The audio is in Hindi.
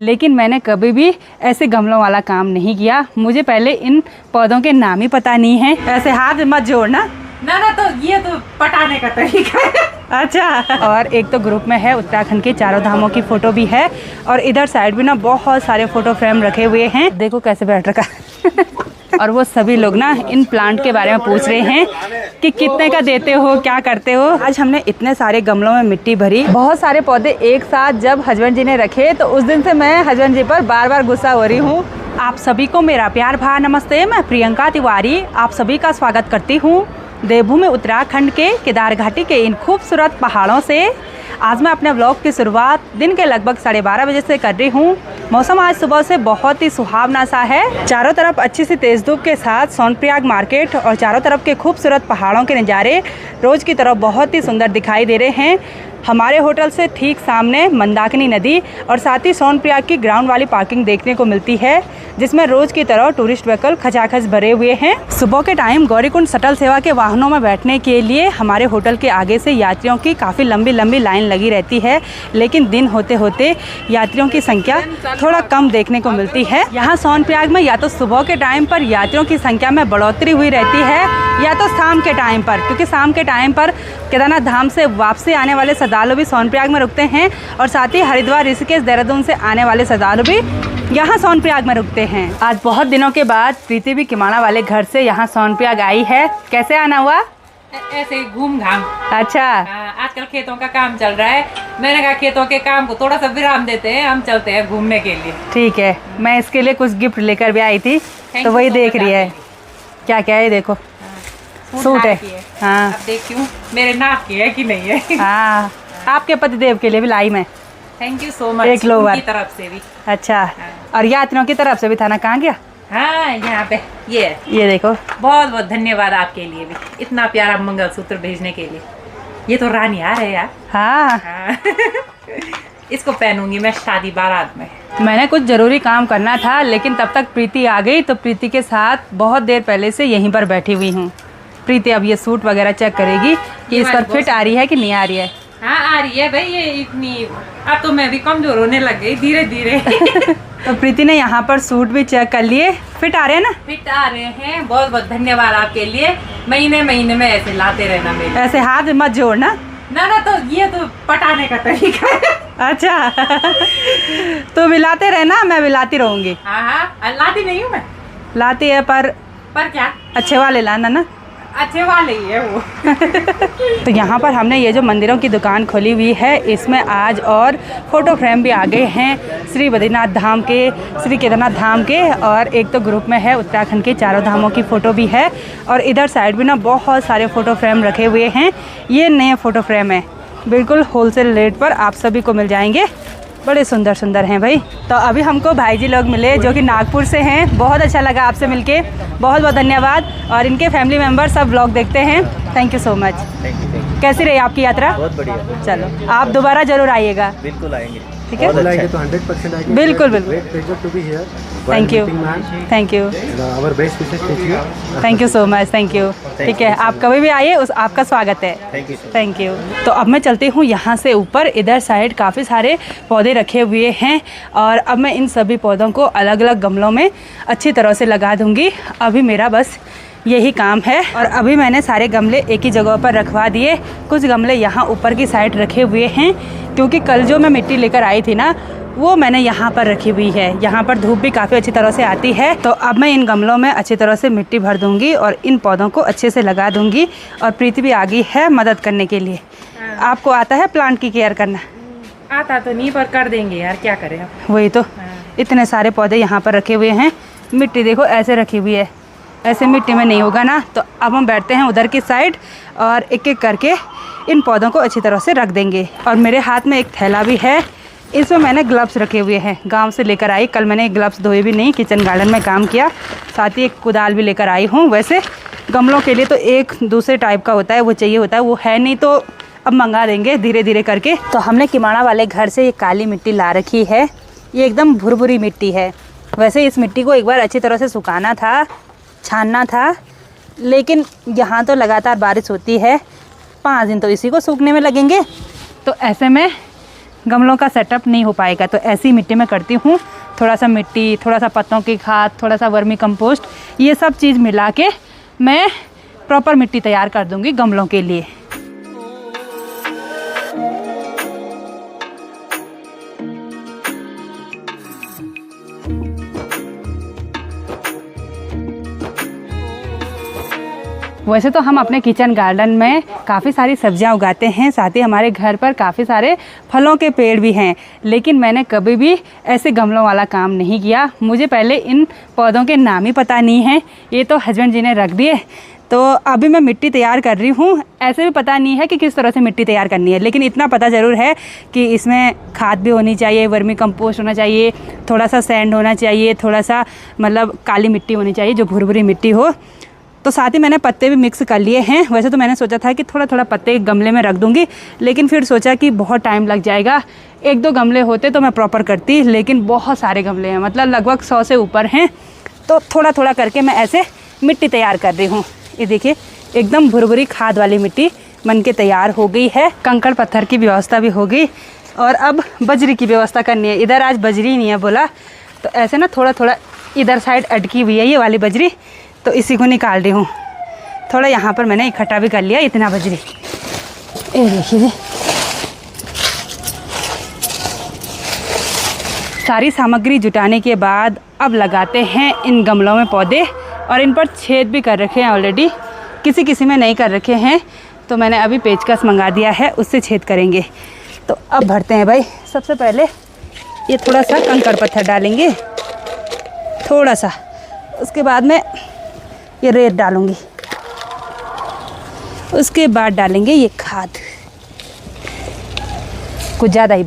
लेकिन मैंने कभी भी ऐसे गमलों वाला काम नहीं किया। मुझे पहले इन पौधों के नाम ही पता नहीं है। ऐसे हाथ मत जोड़ना ना तो ये तो पटाने का तरीका है। अच्छा। और एक तो ग्रुप में है उत्तराखंड के चारों धामों की फोटो भी है और इधर साइड भी ना बहुत सारे फोटो फ्रेम रखे हुए हैं। देखो कैसे बैठ रखा और वो सभी लोग ना इन प्लांट के बारे में पूछ रहे हैं कि कितने का देते हो, क्या करते हो। आज हमने इतने सारे गमलों में मिट्टी भरी, बहुत सारे पौधे एक साथ जब हस्बैंड जी ने रखे तो उस दिन से मैं हस्बैंड जी पर बार बार गुस्सा हो रही हूँ। आप सभी को मेरा प्यार भरा नमस्ते। मैं प्रियंका तिवारी आप सभी का स्वागत करती हूँ देवभूमि उत्तराखंड के केदार घाटी के इन खूबसूरत पहाड़ों से। आज मैं अपने व्लॉग की शुरुआत दिन के लगभग 12:30 बजे से कर रही हूँ। मौसम आज सुबह से बहुत ही सुहावना सा है। चारों तरफ अच्छी सी तेज धूप के साथ सोनप्रयाग मार्केट और चारों तरफ के खूबसूरत पहाड़ों के नज़ारे रोज़ की तरफ बहुत ही सुंदर दिखाई दे रहे हैं। हमारे होटल से ठीक सामने मंदाकिनी नदी और साथ ही सोनप्रयाग की ग्राउंड वाली पार्किंग देखने को मिलती है, जिसमें रोज़ की तरह टूरिस्ट व्हीकल खचाखच भरे हुए हैं। सुबह के टाइम गौरीकुंड शटल सेवा के वाहनों में बैठने के लिए हमारे होटल के आगे से यात्रियों की काफ़ी लंबी लंबी लाइन लगी रहती है, लेकिन दिन होते होते यात्रियों की संख्या थोड़ा कम देखने को मिलती है। यहाँ सोनप्रयाग में या तो सुबह के टाइम पर यात्रियों की संख्या में बढ़ोतरी हुई रहती है या तो शाम के टाइम पर, क्योंकि शाम के टाइम पर केदारनाथ धाम से वापसी आने वाले श्रद्धालु भी सोनप्रयाग में रुकते हैं और साथ ही हरिद्वार, ऋषिकेश, देहरादून से आने वाले श्रद्धालु भी यहाँ सोनप्रयाग में रुकते हैं। आज बहुत दिनों के बाद प्रीति भी किमाना वाले घर से यहाँ सोनप्रयाग आई है। कैसे आना हुआ? ऐसे ही घूम घाम। अच्छा। आजकल खेतों का काम चल रहा है, मैंने कहा खेतों के काम को थोड़ा सा विराम देते हैं, हम चलते हैं घूमने के लिए। ठीक है, मैं इसके लिए कुछ गिफ्ट लेकर भी आई थी तो वही देख रही है क्या क्या है। देखो सूट है। हाँ, अब देखिए मेरे नाप की है कि नहीं है। हाँ, आपके पतिदेव के लिए भी लाई मैं। Thank you so much. एक लोवर की तरफ से भी। अच्छा। और यात्रियों की तरफ से भी था ना? कहाँ गया? हाँ, यहाँ पे ये देखो। बहुत बहुत धन्यवाद आपके लिए भी, इतना प्यारा मंगलसूत्र भेजने के लिए। ये तो रानी आ रहे यार। हाँ। इसको पहनूंगी मैं शादी बारात में। मैंने कुछ ज़रूरी काम करना था, लेकिन तब तक प्रीति आ गई तो प्रीति के साथ बहुत देर पहले से यहीं पर बैठी हुई हूँ। प्रीति अब ये सूट वगैरह चेक करेगी कि इस पर फिट आ रही है कि नहीं आ रही है। हाँ, आ रही है भाई। ये इतनी अब तो मैं भी कमजोर होने लग गई धीरे धीरे। तो प्रीति ने यहाँ पर सूट भी चेक कर लिए, फिट आ रहे हैं ना? फिट आ रहे हैं। बहुत बहुत धन्यवाद आपके लिए। महीने महीने में ऐसे लाते रहना मेरे। ऐसे हाथ मत जोड़ना ना तो ये तो पटाने का तरीका है। अच्छा। तो भी लाते रहना, मैं भी लाती रहूंगी। हाँ, लाती नहीं हूँ मैं। लाती है पर क्या अच्छे वाले लाना ना। अच्छे वाले ही है वो। तो यहाँ पर हमने ये जो मंदिरों की दुकान खोली हुई है, इसमें आज और फोटो फ्रेम भी आ गए हैं श्री बद्रीनाथ धाम के, श्री केदारनाथ धाम के, और एक तो ग्रुप में है उत्तराखंड के चारों धामों की फ़ोटो भी है। और इधर साइड भी ना बहुत सारे फ़ोटो फ्रेम रखे हुए हैं। ये नए फ़ोटो फ्रेम है, बिल्कुल होलसेल रेट पर आप सभी को मिल जाएंगे। बड़े सुंदर सुंदर हैं भाई। तो अभी हमको भाई जी लोग मिले जो कि नागपुर से हैं। बहुत अच्छा लगा आपसे मिलके, बहुत बहुत धन्यवाद। और इनके फैमिली मेम्बर सब व्लॉग देखते हैं। Thank you so much. कैसी रही आपकी यात्रा? बहुत बढ़िया। चलो, आप दोबारा जरूर आइएगा। बिल्कुल आएंगे। ठीक है, तो 100% आएंगे। बिल्कुल बिल्कुल। Thank you, thank you, thank you so much, thank you. ठीक है, आप कभी भी आइए, उस आपका स्वागत है। Thank you. तो अब मैं चलती हूँ यहाँ से ऊपर। इधर साइड काफ़ी सारे पौधे रखे हुए हैं और अब मैं इन सभी पौधों को अलग अलग गमलों में अच्छी तरह से लगा दूँगी। अभी मेरा बस यही काम है। और अभी मैंने सारे गमले एक ही जगह पर रखवा दिए। कुछ गमले यहाँ ऊपर की साइड रखे हुए हैं, क्योंकि कल जो मैं मिट्टी लेकर आई थी ना, वो मैंने यहाँ पर रखी हुई है। यहाँ पर धूप भी काफ़ी अच्छी तरह से आती है। तो अब मैं इन गमलों में अच्छी तरह से मिट्टी भर दूँगी और इन पौधों को अच्छे से लगा दूँगी। और प्रीति भी आ गई है मदद करने के लिए। आपको आता है प्लांट की केयर करना? आता तो नहीं, पर कर देंगे यार, क्या करें अब। वही तो, इतने सारे पौधे यहाँ पर रखे हुए हैं। मिट्टी देखो ऐसे रखी हुई है, ऐसे मिट्टी में नहीं होगा ना। तो अब हम बैठते हैं उधर की साइड और एक एक करके इन पौधों को अच्छी तरह से रख देंगे। और मेरे हाथ में एक थैला भी है, इसमें मैंने ग्लव्स रखे हुए हैं, गांव से लेकर आई। कल मैंने ग्लव्स धोए भी नहीं, किचन गार्डन में काम किया। साथ ही एक कुदाल भी लेकर आई हूँ। वैसे गमलों के लिए तो एक दूसरे टाइप का होता है, वो चाहिए होता है, वो है नहीं तो अब मंगा देंगे धीरे धीरे करके। तो हमने किमाना वाले घर से ये काली मिट्टी ला रखी है। ये एकदम भुरभुरी मिट्टी है। वैसे इस मिट्टी को एक बार अच्छी तरह से सुखाना था, छानना था, लेकिन यहाँ तो लगातार बारिश होती है, 5 दिन तो इसी को सूखने में लगेंगे। तो ऐसे में गमलों का सेटअप नहीं हो पाएगा। तो ऐसी मिट्टी में करती हूँ, थोड़ा सा मिट्टी, थोड़ा सा पत्तों की खाद, थोड़ा सा वर्मी कंपोस्ट, ये सब चीज़ मिला के मैं प्रॉपर मिट्टी तैयार कर दूँगी गमलों के लिए। वैसे तो हम अपने किचन गार्डन में काफ़ी सारी सब्जियां उगाते हैं, साथ ही हमारे घर पर काफ़ी सारे फलों के पेड़ भी हैं, लेकिन मैंने कभी भी ऐसे गमलों वाला काम नहीं किया। मुझे पहले इन पौधों के नाम ही पता नहीं है, ये तो हस्बैंड जी ने रख दिए। तो अभी मैं मिट्टी तैयार कर रही हूँ, ऐसे भी पता नहीं है कि किस तरह से मिट्टी तैयार करनी है, लेकिन इतना पता ज़रूर है कि इसमें खाद भी होनी चाहिए, वर्मी कंपोस्ट होना चाहिए, थोड़ा सा सैंड होना चाहिए, थोड़ा सा मतलब काली मिट्टी होनी चाहिए जो भुरभुरी मिट्टी हो। तो साथ ही मैंने पत्ते भी मिक्स कर लिए हैं। वैसे तो मैंने सोचा था कि थोड़ा थोड़ा पत्ते गमले में रख दूंगी, लेकिन फिर सोचा कि बहुत टाइम लग जाएगा। 1-2 गमले होते तो मैं प्रॉपर करती, लेकिन बहुत सारे गमले हैं, मतलब लगभग 100 से ऊपर हैं। तो थोड़ा थोड़ा करके मैं ऐसे मिट्टी तैयार कर रही हूँ। ये देखिए एकदम भुरभुरी खाद वाली मिट्टी बन के तैयार हो गई है। कंकड़ पत्थर की व्यवस्था भी हो गई और अब बजरी की व्यवस्था करनी है। इधर आज बजरी नहीं है बोला, तो ऐसे ना थोड़ा थोड़ा इधर साइड अटकी हुई है ये वाली बजरी, तो इसी को निकाल रही हूँ। थोड़ा यहाँ पर मैंने इकट्ठा भी कर लिया इतना बजरी। ये देखिए सारी सामग्री जुटाने के बाद अब लगाते हैं इन गमलों में पौधे, और इन पर छेद भी कर रखे हैं ऑलरेडी, किसी किसी में नहीं कर रखे हैं, तो मैंने अभी पेचकस मंगा दिया है, उससे छेद करेंगे। तो अब भरते हैं भाई। सबसे पहले ये थोड़ा सा कंकड़ पत्थर डालेंगे, थोड़ा सा, उसके बाद में ये रेत डालूंगी, उसके बाद डालेंगे ये खाद, कुछ ज़्यादा ही।